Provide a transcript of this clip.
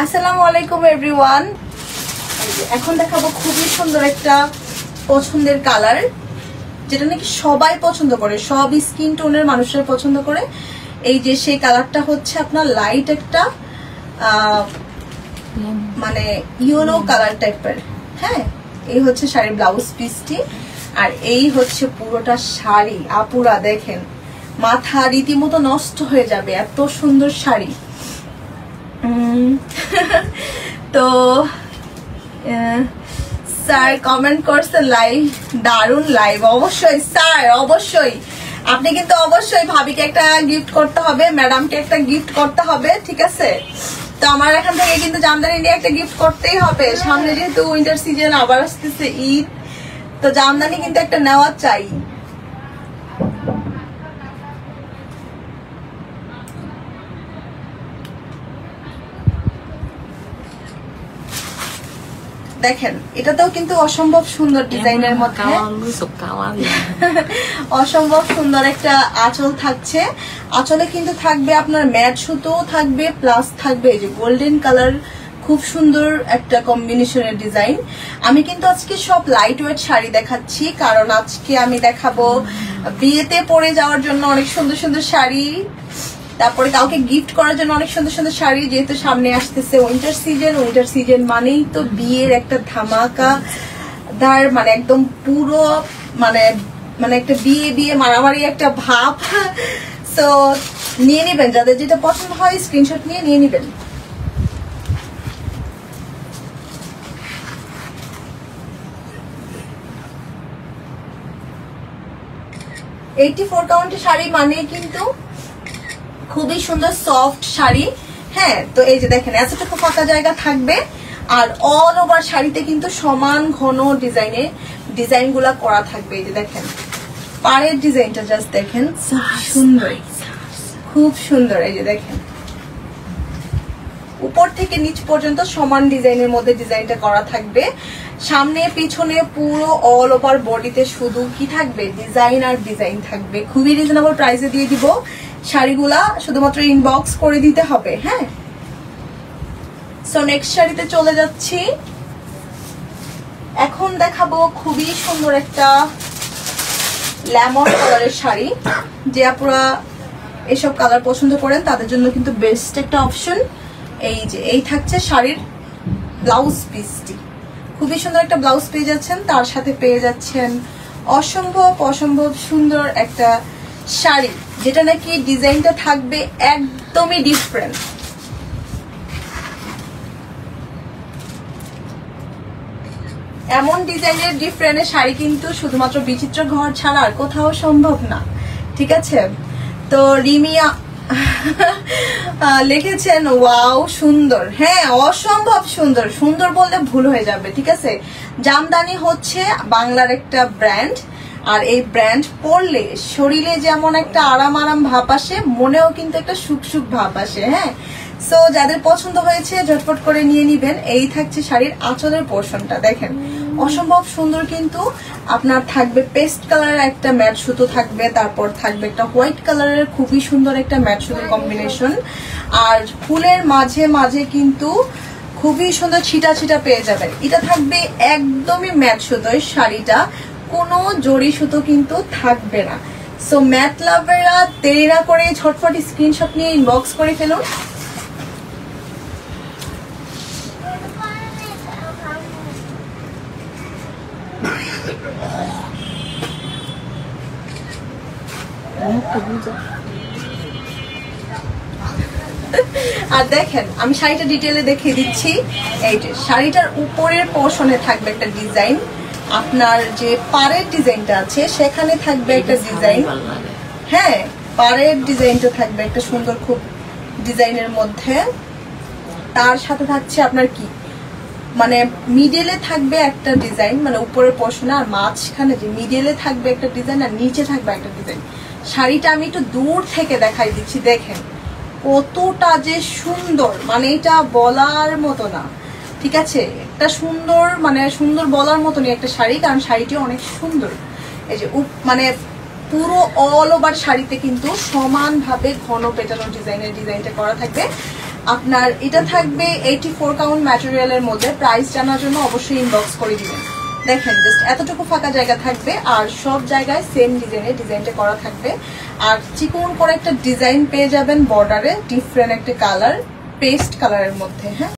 আসসালামু আলাইকুম এভরিওয়ান। এখন দেখাবো খুবই সুন্দর একটা পছন্দের কালার, যেটা নাকি সবাই পছন্দ করে, সব স্কিন টোনের মানুষের পছন্দ করে। এই যে সেই কালারটা হচ্ছে আপনার লাইট একটা মানে ইয়েলো কালার টাইপের। হ্যাঁ, এই হচ্ছে শাড়ির ব্লাউজ পিসটি, আর এই হচ্ছে পুরোটা শাড়ি। আপুরা দেখেন, মাথা রীতিমতো নষ্ট হয়ে যাবে, এত সুন্দর শাড়ি। তো স্যার কমেন্ট করছে লাইভ, দারুণ লাইভ। অবশ্যই স্যার, অবশ্যই আপনি কিন্তু অবশ্যই ভাবিকে একটা গিফট করতে হবে, ম্যাডামকে একটা গিফট করতে হবে, ঠিক আছে? তো আমার এখান থেকে কিন্তু জামদানি নিয়ে একটা গিফট করতেই হবে। সামনে যেহেতু উইন্টার সিজন আবার আসতেছে, ঈদ, তো জামদানি কিন্তু একটা নেওয়া চাই। দেখেন, এটাতেও কিন্তু অসম্ভব সুন্দর ডিজাইনের মধ্যে অসম্ভব সুন্দর একটা আঁচল থাকছে। আঁচলে কিন্তু থাকবে আপনার ম্যাট সুতো থাকবে, প্লাস থাকবে এই যে গোল্ডেন কালার, খুব সুন্দর একটা কম্বিনেশনের ডিজাইন। আমি কিন্তু আজকে সব লাইট ওয়েট শাড়ি দেখাচ্ছি, কারণ আজকে আমি দেখাবো বিয়েতে পরে যাওয়ার জন্য অনেক সুন্দর সুন্দর শাড়ি, তারপরে কাউকে গিফট করার জন্য অনেক সুন্দর সুন্দর শাড়ি। যেহেতু সামনে আসতেছে উইন্টার সিজন, উইন্টার সিজন মানেই তো বিয়ের একটা ধামাকা দার, মানে একদম পুরো মানে মানে একটা বিয়ে বিয়ে মারামারি একটা ভাব। সো নিয়ে নেবেন, যাদের যেটা পছন্দ হয় স্ক্রিনশট নিয়ে নেবেন। কাউন্টের শাড়ি মানে কিন্তু খুবই সুন্দর সফট শাড়ি। হ্যাঁ, তো এই যে দেখেন এতটুকু ফাঁকা জায়গা থাকবে, আর অল ওভার শাড়িতে কিন্তু সমান ঘন ডিজাইন গুলা করা থাকবে। এই যে দেখেন পাড়ের ডিজাইনটা জাস্ট দেখেন, সুন্দর, খুব সুন্দর। এই যে দেখেন উপর থেকে নিচ পর্যন্ত সমান ডিজাইনের মধ্যে ডিজাইনটা করা থাকবে। সামনে পিছনে পুরো অল ওভার বডিতে শুধু কি থাকবে, ডিজাইন আর ডিজাইন থাকবে। খুবই রিজনেবল প্রাইসে দিয়ে দিব শাড়িগুলা, শুধুমাত্র ইনবক্স করে দিতে হবে। হ্যাঁ, সো নেক্সট শাড়িতে চলে যাচ্ছি। এখন দেখাবো খুবই সুন্দর একটা লেমন কালারের শাড়ি। যে আপনারা এসব কালার পছন্দ করেন তাদের জন্য কিন্তু বেস্ট একটা অপশন। এই যে এই থাকছে শাড়ির ব্লাউজ পিসটি, খুবই সুন্দর একটা ব্লাউজ পেয়ে যাচ্ছেন, তার সাথে পেয়ে যাচ্ছেন অসম্ভব সুন্দর একটা শাড়ি, যেটা নাকি ডিজাইনটা থাকবে একদমই ডিফারেন্ট। এমন ডিজাইনের ডিফারেন্ট শাড়ি কিন্তু শুধুমাত্র বিচিত্র ঘর ছাড়া আর কোথাও সম্ভব না, ঠিক আছে? তো রিমিয়া লিখেছেন ওয়াও সুন্দর। হ্যাঁ, অসম্ভব সুন্দর, সুন্দর বললে ভুল হয়ে যাবে, ঠিক আছে? জামদানি হচ্ছে বাংলার একটা ব্র্যান্ড, আর এই ব্র্যান্ড পরলে শরীরে যেমন একটা আরাম ভাব আসে, মনেও কিন্তু একটা সুখ ভাব আসে। হ্যাঁ, সো যাদের পছন্দ হয়েছে ঝটপট করে নিয়ে নিবেন। এই থাকছে শাড়ির আঁচলের পোর্শনটা, দেখেন অসম্ভব সুন্দর। কিন্তু আপনার থাকবে পেস্ট কালারের একটা ম্যাট সুতো থাকবে, তারপর থাকবে একটা হোয়াইট কালারের খুবই সুন্দর একটা ম্যাট সুতোর কম্বিনেশন, আর ফুলের মাঝে মাঝে কিন্তু খুবই সুন্দর ছিটা ছিটা পেয়ে যাবেন। এটা থাকবে একদমই ম্যাট সুতোয় শাড়িটা, কোনো জড়ি সুতো কিন্তু থাকবে না। সো ম্যাট লাভাররা দেরি না করে ঝটফট স্ক্রিনশট নিয়ে ইনবক্স করে ফেলুন। আর দেখেন আমি শাড়িটা ডিটেইলে দেখিয়ে দিচ্ছি। এই যে শাড়িটার উপরের পোর্শনে থাকবে একটা ডিজাইন, আপনার যে পাড়ের ডিজাইনটা আছে সেখানে থাকবে একটা ডিজাইন। হ্যাঁ, পাড়ের ডিজাইনটা থাকবে একটা সুন্দর খুব ডিজাইনের মধ্যে, তার সাথে থাকছে আপনার কি মানে মিডলে থাকবে একটা ডিজাইন, মানে উপরের পোর্শনে, আর মাঝখানে যে মিডলে থাকবে একটা ডিজাইন, আর নিচে থাকবে একটা ডিজাইন। শাড়িটা আমি একটু দূর থেকে দেখাই দিচ্ছি, দেখেন কতটা যে সুন্দর, মানে এটা বলার মতো না, ঠিক আছে? একটা সুন্দর মানে সুন্দর বলার মতনই একটা শাড়ি, কারণ শাড়িটি অনেক সুন্দর। এই যে মানে পুরো অল ওভার শাড়িতে কিন্তু সমানভাবে ঘন পেটানো ডিজাইনটা করা থাকবে। আপনার এটা থাকবে 84 কাউন্ট ম্যাটেরিয়ালের মধ্যে। প্রাইস জানার জন্য অবশ্যই ইনবক্স করে দিবেন। দেখেন জাস্ট এতটুকু ফাঁকা জায়গা থাকবে আর সব জায়গায় সেম ডিজাইনটা করা থাকবে। আর চিকন করে একটা ডিজাইন পেয়ে যাবেন বর্ডারে, ডিফারেন্ট একটা কালার, পেস্ট কালারের মধ্যে। হ্যাঁ,